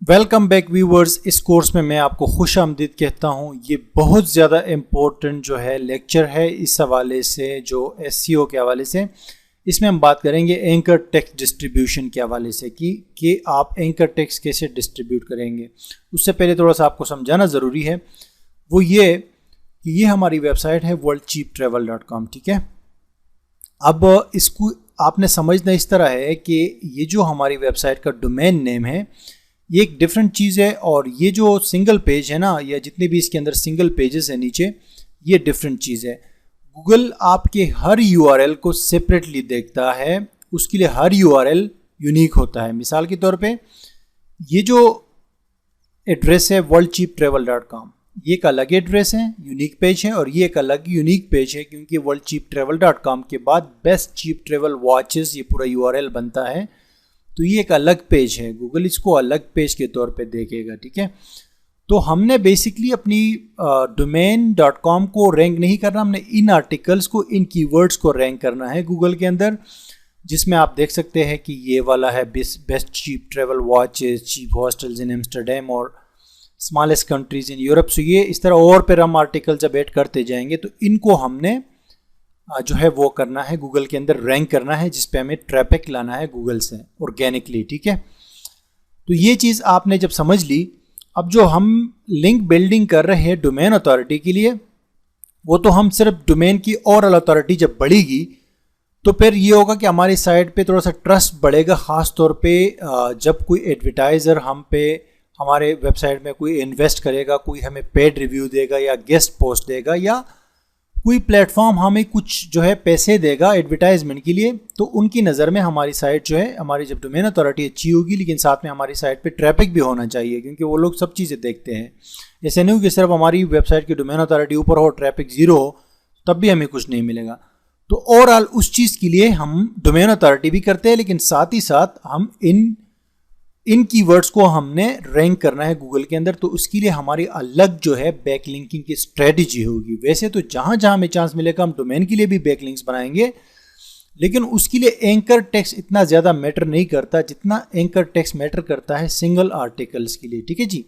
Welcome back viewers. इस course में मैं आपको खुश आमदीद कहता हूँ। ये बहुत ज़्यादा इम्पोर्टेंट जो है लेक्चर है इस हवाले से, जो एसईओ के हवाले से। इसमें हम बात करेंगे एंकर टेक्स्ट डिस्ट्रीब्यूशन के हवाले से कि आप एंकर टेक्स्ट कैसे डिस्ट्रीब्यूट करेंगे। उससे पहले थोड़ा सा आपको समझाना ज़रूरी है, वो ये कि ये हमारी वेबसाइट है worldcheaptravel.com। ठीक है, अब इसको आपने समझना इस तरह है कि ये जो हमारी वेबसाइट का डोमेन नेम है ये एक डिफरेंट चीज़ है, और ये जो सिंगल पेज है ना, या जितने भी इसके अंदर सिंगल पेजेस है नीचे, ये डिफरेंट चीज़ है। गूगल आपके हर यूआरएल को सेपरेटली देखता है, उसके लिए हर यूआरएल यूनिक होता है। मिसाल के तौर पे ये जो एड्रेस है worldcheaptravel.com, ये एक अलग एड्रेस है, यूनिक पेज है, और ये एक अलग यूनिक पेज है क्योंकि worldcheaptravel.com के बाद बेस्ट चीप ट्रेवल वॉचेस ये पूरा यूआरएल बनता है। तो ये एक अलग पेज है, गूगल इसको अलग पेज के तौर पे देखेगा। ठीक है, तो हमने बेसिकली अपनी domain.com को रैंक नहीं करना, हमने इन आर्टिकल्स को, इन कीवर्ड्स को रैंक करना है गूगल के अंदर, जिसमें आप देख सकते हैं कि ये वाला है best cheap travel watches, cheap hostels in Amsterdam और smallest countries in Europe. So ये इस तरह और पर हम आर्टिकल जब ऐड करते जाएंगे तो इनको हमने जो है वो करना है, गूगल के अंदर रैंक करना है, जिस पे हमें ट्रैफिक लाना है गूगल से ऑर्गेनिकली। ठीक है, तो ये चीज़ आपने जब समझ ली, अब जो हम लिंक बिल्डिंग कर रहे हैं डोमेन अथॉरिटी के लिए, वो तो हम सिर्फ डोमेन की ओवरऑल अथॉरिटी जब बढ़ेगी तो फिर ये होगा कि हमारी साइट पे थोड़ा सा ट्रस्ट बढ़ेगा, ख़ास तौर पे जब कोई एडवर्टाइज़र हम पे हमारे वेबसाइट में कोई इन्वेस्ट करेगा, कोई हमें पेड रिव्यू देगा या गेस्ट पोस्ट देगा, या कोई प्लेटफॉर्म हमें कुछ जो है पैसे देगा एडवर्टाइजमेंट के लिए, तो उनकी नज़र में हमारी साइट जो है, हमारी जब डोमेन अथॉरिटी अच्छी होगी, लेकिन साथ में हमारी साइट पे ट्रैफिक भी होना चाहिए, क्योंकि वो लोग सब चीज़ें देखते हैं। ऐसे नहीं हो कि सिर्फ हमारी वेबसाइट की डोमेन अथॉरिटी ऊपर हो, ट्रैफिक ज़ीरो हो, तब भी हमें कुछ नहीं मिलेगा। तो ओवरऑल उस चीज़ के लिए हम डोमेन अथॉरिटी भी करते हैं, लेकिन साथ ही साथ हम इन कीवर्ड्स को हमने रैंक करना है गूगल के अंदर। तो उसके लिए हमारी अलग जो है बैकलिंकिंग की स्ट्रेटजी होगी। वैसे तो जहां जहां हमें चांस मिलेगा हम डोमेन के लिए भी बैकलिंक्स बनाएंगे, लेकिन उसके लिए एंकर टेक्स्ट इतना ज़्यादा मैटर नहीं करता जितना एंकर टेक्स्ट मैटर करता है सिंगल आर्टिकल्स के लिए। ठीक है जी,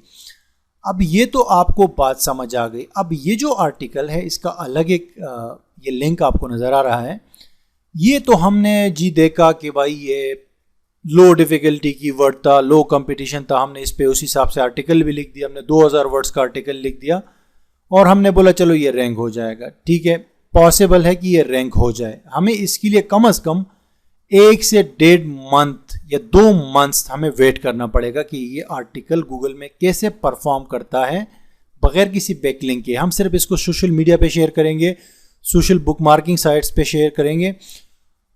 अब ये तो आपको बात समझ आ गई। अब ये जो आर्टिकल है इसका अलग एक ये लिंक आपको नज़र आ रहा है, ये तो हमने जी देखा कि भाई ये लो डिफिकल्टी की वर्ड था, लो कंपटीशन था, हमने इस पे उस हिसाब से आर्टिकल भी लिख दिया, हमने 2000 वर्ड्स का आर्टिकल लिख दिया और हमने बोला चलो ये रैंक हो जाएगा। ठीक है, पॉसिबल है कि ये रैंक हो जाए। हमें इसके लिए कम से कम 1 से 1.5 मंथ या 2 मंथ्स हमें वेट करना पड़ेगा कि ये आर्टिकल गूगल में कैसे परफॉर्म करता है बगैर किसी बैकलिंक के। हम सिर्फ इसको सोशल मीडिया पे शेयर करेंगे, सोशल बुक मार्किंग साइट्स पे शेयर करेंगे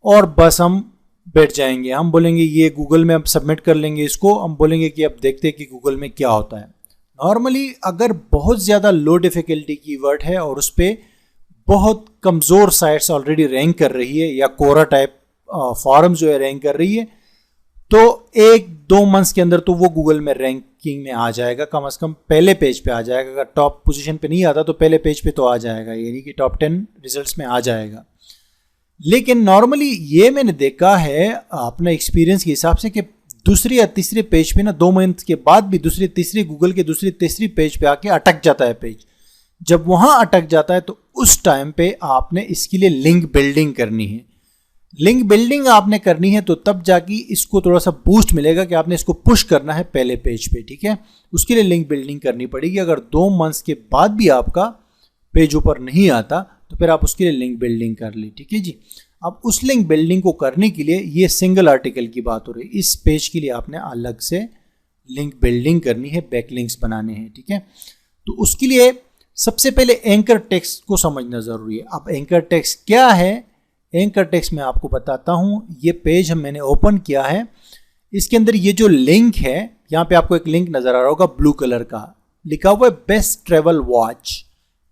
और बस हम बैठ जाएंगे। हम बोलेंगे ये गूगल में अब सबमिट कर लेंगे इसको, हम बोलेंगे कि अब देखते हैं कि गूगल में क्या होता है। नॉर्मली अगर बहुत ज़्यादा लो डिफिकल्टी कीवर्ड है और उस पर बहुत कमज़ोर साइट्स ऑलरेडी रैंक कर रही है, या कोरा टाइप फॉरम जो है रैंक कर रही है, तो 1-2 मंथ्स के अंदर तो वो गूगल में रैंकिंग में आ जाएगा, कम से कम पहले पेज पे आ जाएगा। अगर टॉप पोजीशन पे नहीं आता तो पहले पेज पे तो आ जाएगा, यानी कि टॉप 10 रिजल्ट्स में आ जाएगा। लेकिन नॉर्मली ये मैंने देखा है अपने एक्सपीरियंस के हिसाब से कि दूसरे या तीसरे पेज पे ना 2 मंथ के बाद भी दूसरे तीसरे गूगल के दूसरे तीसरी पेज पे आके अटक जाता है पेज। जब वहाँ अटक जाता है तो उस टाइम पे आपने इसके लिए लिंक बिल्डिंग करनी है। लिंक बिल्डिंग आपने करनी है तो तब जाके इसको थोड़ा सा बूस्ट मिलेगा कि आपने इसको पुश करना है पहले पेज पे। ठीक है, उसके लिए लिंक बिल्डिंग करनी पड़ेगी। अगर 2 मंथ्स के बाद भी आपका पेज ऊपर नहीं आता तो फिर आप उसके लिए लिंक बिल्डिंग कर ली। ठीक है जी, अब उस लिंक बिल्डिंग को करने के लिए ये सिंगल आर्टिकल की बात हो रही है, इस पेज के लिए आपने अलग से लिंक बिल्डिंग करनी है, बैकलिंक्स बनाने हैं। ठीक है, तो उसके लिए सबसे पहले एंकर टेक्स्ट को समझना ज़रूरी है। अब एंकर टेक्स्ट क्या है, एंकर टेक्स्ट मैं आपको बताता हूँ। ये पेज मैंने ओपन किया है, इसके अंदर ये जो लिंक है, यहाँ पे आपको एक लिंक नज़र आ रहा होगा ब्लू कलर का, लिखा हुआ है बेस्ट ट्रेवल वॉच।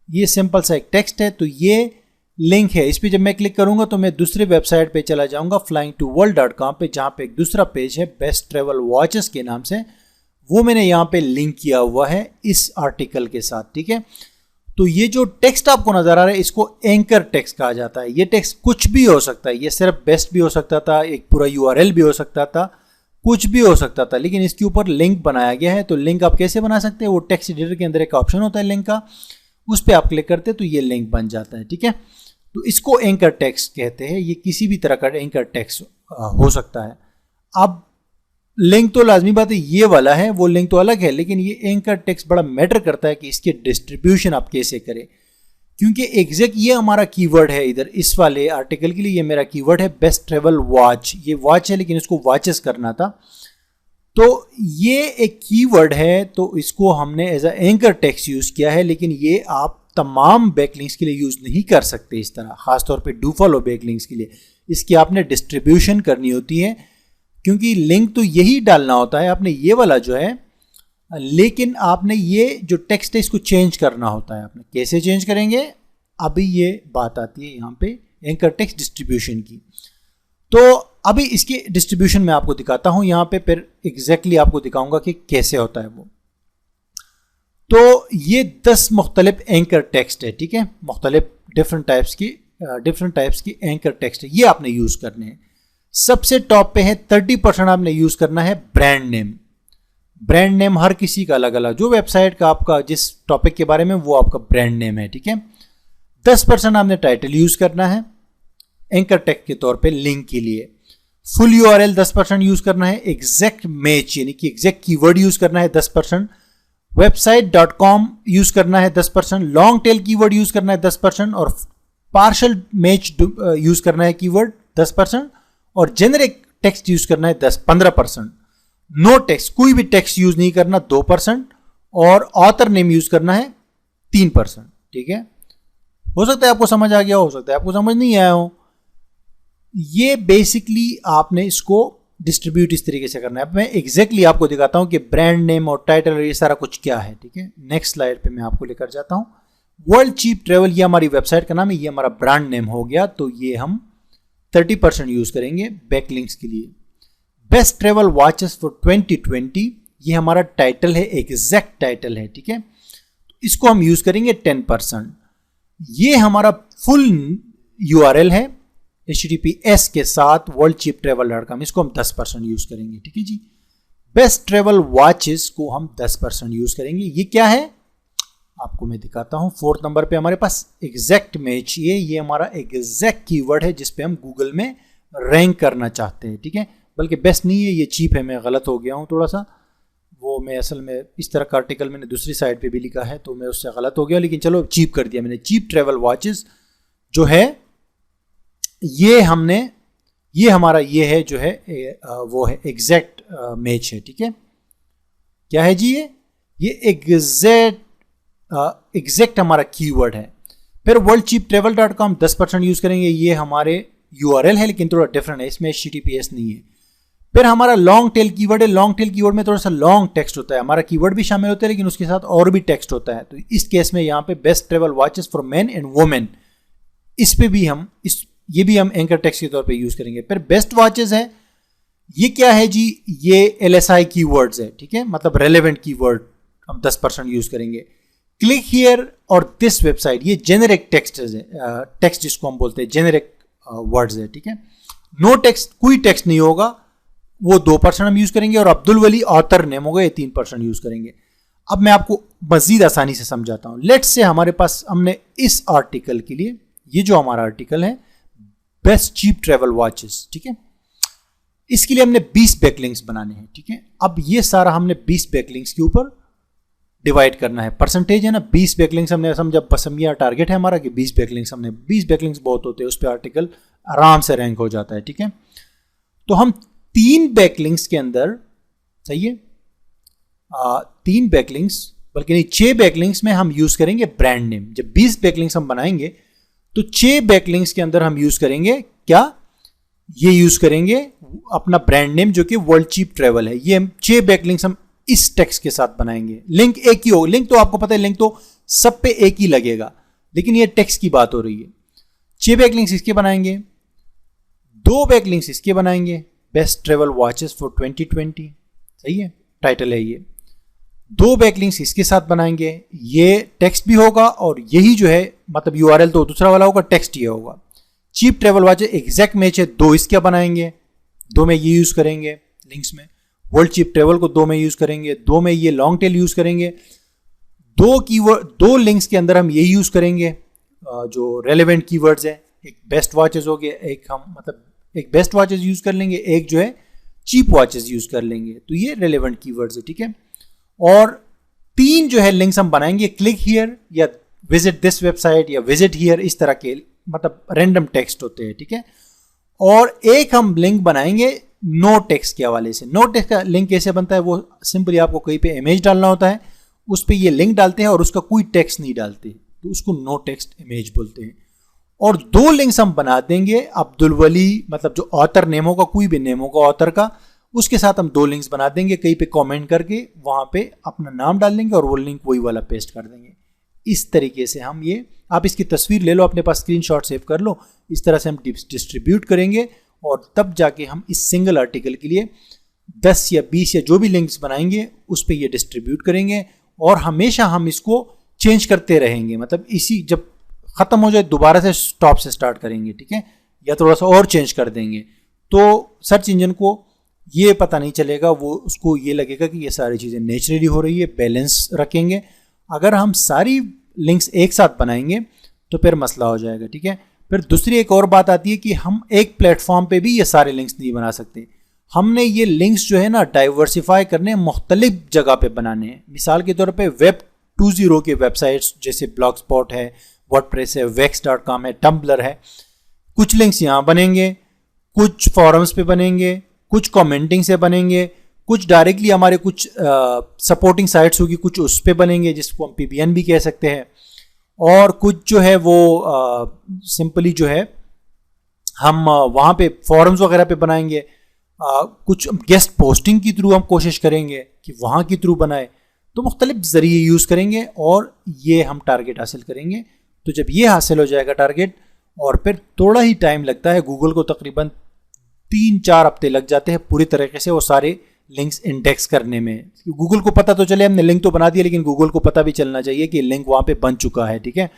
ये सिंपल सा एक टेक्स्ट है, तो ये लिंक है। इस पर जब मैं क्लिक करूंगा तो मैं दूसरे वेबसाइट पे चला जाऊंगा flyingtoworld.com पे, जहाँ पे एक दूसरा पेज है बेस्ट ट्रेवल वॉचेस के नाम से, वो मैंने यहाँ पे लिंक किया हुआ है इस आर्टिकल के साथ। ठीक है, तो ये जो टेक्स्ट आपको नजर आ रहा है इसको एंकर टेक्स्ट कहा जाता है। ये टेक्स्ट कुछ भी हो सकता है, ये सिर्फ बेस्ट भी हो सकता था, एक पूरा यूआरएल भी हो सकता था, कुछ भी हो सकता था, लेकिन इसके ऊपर लिंक बनाया गया है। तो लिंक आप कैसे बना सकते हैं, वो टेक्स्ट एडिटर के अंदर एक ऑप्शन होता है लिंक का, उस पर आप क्लिक करते हैं तो ये लिंक बन जाता है। ठीक है, तो इसको एंकर टेक्स्ट कहते हैं। ये किसी भी तरह का एंकर टेक्स्ट हो सकता है। अब लिंक तो लाजमी बात है ये वाला है, वो लिंक तो अलग है, लेकिन ये एंकर टेक्स्ट बड़ा मैटर करता है कि इसके डिस्ट्रीब्यूशन आप कैसे करें, क्योंकि एग्जैक्ट ये हमारा कीवर्ड है इधर इस वाले आर्टिकल के लिए। ये मेरा कीवर्ड है बेस्ट ट्रेवल वॉच। ये वॉच है लेकिन इसको वॉचेस करना था, तो ये एक कीवर्ड है, तो इसको हमने as a anchor text use किया है। लेकिन ये आप तमाम बैकलिंक्स के लिए यूज नहीं कर सकते इस तरह, खासतौर पे डू फॉलो बैकलिंक्स के लिए। इसकी आपने डिस्ट्रीब्यूशन करनी होती है, क्योंकि लिंक तो यही डालना होता है आपने ये वाला जो है, लेकिन आपने ये जो टेक्स्ट है इसको चेंज करना होता है। आपने कैसे चेंज करेंगे, अभी ये बात आती है यहाँ पे एंकर टेक्स्ट डिस्ट्रीब्यूशन की। तो अभी इसकी डिस्ट्रीब्यूशन मैं आपको दिखाता हूँ यहाँ पे, फिर एग्जैक्टली आपको दिखाऊंगा कि कैसे होता है वो। तो ये 10 मुख्तलिफ एंकर टेक्स्ट है। ठीक है, मुख्तलिफ डिफरेंट टाइप्स की एंकर टेक्स्ट है, ये आपने यूज करने हैं। सबसे टॉप पे है 30% आपने यूज करना है ब्रांड नेम। ब्रांड नेम हर किसी का अलग अलग, जो वेबसाइट का आपका जिस टॉपिक के बारे में वो आपका ब्रांड नेम है। ठीक है, 10% आपने टाइटल यूज करना है एंकर टेक्स्ट के तौर पे लिंक के लिए। फुल यूआरएल 10% यूज करना है। एग्जैक्ट मैच यानी कि एग्जैक्ट कीवर्ड यूज करना है 10%। website.com यूज करना है 10%। लॉन्ग टेल कीवर्ड यूज करना है 10%। और पार्शल मैच यूज करना है कीवर्ड 10%। और जेनरिक टेक्स्ट यूज करना है 15%। नो टेक्स्ट, कोई भी टेक्स्ट यूज नहीं करना 2%। और ऑथर नेम यूज करना है 3%। ठीक है, हो सकता है आपको समझ आ गया, हो सकता है आपको समझ नहीं आया हो। ये बेसिकली आपने इसको डिस्ट्रीब्यूट इस तरीके से करना है। अब मैं एग्जैक्टली आपको दिखाता हूं कि ब्रांड नेम और टाइटल ये सारा कुछ क्या है। ठीक है, नेक्स्ट स्लाइड पे मैं आपको लेकर जाता हूं। वर्ल्ड चीप ट्रेवल, ये हमारी वेबसाइट का नाम है, ये हमारा ब्रांड नेम हो गया। तो ये हम 30% यूज करेंगे बैकलिंक्स के लिए। बेस्ट ट्रेवल वॉचेस फॉर 2020, ये हमारा टाइटल है, एग्जैक्ट टाइटल है। ठीक है, इसको हम यूज करेंगे 10%। ये हमारा फुल यूआरएल है https के साथ worldcheaptravel.com, इसको हम 10% यूज करेंगे। ठीक है जी। बेस्ट ट्रेवल वॉचेस को हम 10% यूज करेंगे। ये क्या है आपको मैं दिखाता हूं। 4th नंबर पे हमारे पास एग्जैक्ट मैच, ये हमारा एग्जैक्ट कीवर्ड है जिसपे हम गूगल में रैंक करना चाहते हैं। ठीक है, बल्कि बेस्ट नहीं है, ये चीप है। मैं गलत हो गया हूं थोड़ा सा, वो मैं असल में इस तरह का आर्टिकल मैंने दूसरी साइड पे भी लिखा है तो मैं उससे गलत हो गया, लेकिन चलो चीप कर दिया मैंने। चीप ट्रेवल वॉचेस जो है ये हमारा ये है जो है वो है एग्जैक्ट मैच है। ठीक है, क्या है जी, ये एग्जैक्ट हमारा कीवर्ड है। फिर worldcheaptravel.com 10% यूज करेंगे। ये हमारे यूआरएल है लेकिन थोड़ा डिफरेंट है, इसमें https नहीं है। फिर हमारा लॉन्ग टेल कीवर्ड है। लॉन्ग टेल कीवर्ड में थोड़ा सा लॉन्ग टेक्स्ट होता है, हमारा कीवर्ड भी शामिल होता है लेकिन उसके साथ और भी टेक्स्ट होता है। तो इस केस में यहाँ पे best travel watches for main and women, इस पे भी हम ये भी हम एंकर टेक्स्ट के तौर पे यूज करेंगे। फिर बेस्ट वॉचेस है, ये क्या है जी, ये LSI कीवर्ड्स है। ठीक है, मतलब रेलेवेंट कीवर्ड हम 10% यूज करेंगे। क्लिक हियर और दिस वेबसाइट, ये जेनेरिक टेक्स्ट है, टेक्स्ट जिसको हम बोलते हैं जेनेरिक वर्ड्स है। ठीक है, नो टेक्स्ट, कोई टेक्स्ट नहीं होगा, वो 2% हम यूज करेंगे। और अब्दुल वली ऑथर नेम होगा, ये 3% यूज करेंगे। अब मैं आपको मजीद आसानी से समझाता हूं। लेट्स से हमारे पास हमने इस आर्टिकल के लिए, ये जो हमारा आर्टिकल है बेस्ट चीप ट्रेवल वॉचेस, ठीक है, इसके लिए हमने 20 बैकलिंक्स बनाने हैं। ठीक है, अब ये सारा हमने 20 बैकलिंक्स के ऊपर डिवाइड करना है। परसेंटेज है ना, 20 बैकलिंक्स हमने समझा, पसंदिया टारगेट है हमारा कि 20 बैकलिंक्स हमने, 20 बैकलिंक्स बहुत होते हैं, उस पर आर्टिकल आराम से रैंक हो जाता है। ठीक है, तो हम 3 बैकलिंक्स के अंदर, सही है, 3 बैकलिंक्स बल्कि नहीं 6 बैकलिंक्स में हम यूज करेंगे ब्रांड नेम। जब 20 बैकलिंक्स हम बनाएंगे तो 6 बैकलिंक्स के अंदर हम यूज करेंगे क्या, ये यूज करेंगे अपना ब्रांड नेम जो कि वर्ल्ड चीप ट्रेवल है। ये 6 बैकलिंक्स हम इस टेक्स्ट के साथ बनाएंगे। लिंक एक ही होगा, लिंक तो आपको पता है, लिंक तो सब पे एक ही लगेगा, लेकिन ये टेक्स्ट की बात हो रही है। 6 बैकलिंक्स इसके बनाएंगे, 2 बैकलिंक्स इसके बनाएंगे, बेस्ट ट्रेवल वॉचेस फॉर 2020, सही है, टाइटल है ये। 2 बैकलिंक्स इसके साथ बनाएंगे, ये टेक्स्ट भी होगा और यही जो है मतलब यूआरएल तो दूसरा वाला होगा, टेक्स्ट ये होगा। Cheap travel watches exact match है, 2 इसके बनाएंगे, 2 में ये यूज करेंगे लिंक्स में। वर्ल्ड चीप ट्रेवल को 2 में यूज करेंगे, 2 में ये लॉन्ग टेल यूज करेंगे, 2 लिंक्स के अंदर हम ये यूज करेंगे जो रेलेवेंट कीवर्ड्स है। एक बेस्ट वॉचेस हो गया, एक बेस्ट वॉचेस यूज कर लेंगे, एक जो है चीप वॉचेस यूज कर लेंगे। तो ये रेलेवेंट कीवर्ड्स है, ठीक है। और 3 जो है लिंक्स हम बनाएंगे, क्लिक हियर या विजिट दिस वेबसाइट या विजिट हियर, इस तरह के मतलब रैंडम टेक्स्ट होते हैं, ठीक है। और एक हम लिंक बनाएंगे नो टेक्स्ट के हवाले से। नो टेक्स्ट का लिंक कैसे बनता है, वो सिंपली आपको कहीं पे इमेज डालना होता है, उस पर ये लिंक डालते हैं और उसका कोई टेक्स्ट नहीं डालते, तो उसको नो टेक्स्ट इमेज बोलते हैं। और 2 लिंक्स हम बना देंगे अब्दुल वली, मतलब जो ऑथर नेम होगा, कोई भी नेम होगा ऑथर का, उसके साथ हम 2 लिंक्स बना देंगे, कहीं पे कमेंट करके वहां पे अपना नाम डाल देंगे और वो लिंक वही वाला पेस्ट कर देंगे। इस तरीके से हम ये, आप इसकी तस्वीर ले लो अपने पास, स्क्रीनशॉट सेव कर लो, इस तरह से हम डिस्ट्रीब्यूट करेंगे और तब जाके हम इस सिंगल आर्टिकल के लिए 10 या 20 या जो भी लिंक्स बनाएंगे उस पर ये डिस्ट्रीब्यूट करेंगे और हमेशा हम इसको चेंज करते रहेंगे। मतलब इसी जब खत्म हो जाए दोबारा से टॉप से स्टार्ट करेंगे, ठीक है, या थोड़ा सा और चेंज कर देंगे। तो सर्च इंजन को ये पता नहीं चलेगा, वो उसको ये लगेगा कि ये सारी चीज़ें नेचुरली हो रही है, बैलेंस रखेंगे। अगर हम सारी लिंक्स एक साथ बनाएंगे तो फिर मसला हो जाएगा, ठीक है। फिर दूसरी एक और बात आती है कि हम एक प्लेटफॉर्म पे भी ये सारे लिंक्स नहीं बना सकते। हमने ये लिंक्स जो है ना डाइवर्सिफाई करने, मुख्तलिफ जगह पे बनाने हैं। मिसाल के तौर पे वेब 2.0 के वेबसाइट्स जैसे ब्लॉग स्पॉट है, वर्डप्रेस है, वेक्स.com है, टम्बलर है, कुछ लिंक्स यहाँ बनेंगे, कुछ फॉरम्स पे बनेंगे, कुछ कमेंटिंग से बनेंगे, कुछ डायरेक्टली हमारे कुछ सपोर्टिंग साइट्स होगी, कुछ उस पे बनेंगे जिसको हम PBN भी कह सकते हैं, और कुछ जो है वो सिंपली जो है हम वहाँ पे फॉरम्स वगैरह पे बनाएंगे, कुछ गेस्ट पोस्टिंग के थ्रू हम कोशिश करेंगे कि वहाँ के थ्रू बनाए। तो मुख्तलिफ ज़रिए यूज़ करेंगे और ये हम टारगेट हासिल करेंगे। तो जब ये हासिल हो जाएगा टारगेट, और फिर थोड़ा ही टाइम लगता है, गूगल को तकरीबन 3-4 हफ्ते लग जाते हैं पूरी तरीके से वो सारे लिंक्स इंडेक्स करने में। गूगल को पता तो चले हमने लिंक तो बना दिया, लेकिन गूगल को पता भी चलना चाहिए कि लिंक वहाँ पे बन चुका है, ठीक है।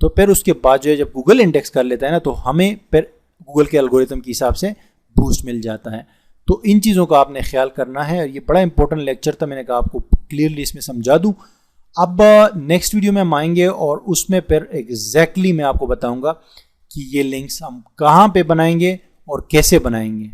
तो फिर उसके बाद जो है जब गूगल इंडेक्स कर लेता है ना, तो हमें फिर गूगल के एल्गोरिथम के हिसाब से बूस्ट मिल जाता है। तो इन चीज़ों का आपने ख्याल करना है। ये बड़ा इंपॉर्टेंट लेक्चर था, मैंने कहा आपको क्लियरली इसमें समझा दूँ। अब नेक्स्ट वीडियो में हम आएंगे और उसमें फिर एग्जैक्टली मैं आपको बताऊँगा कि ये लिंक्स हम कहाँ पर बनाएंगे और कैसे बनाएंगे।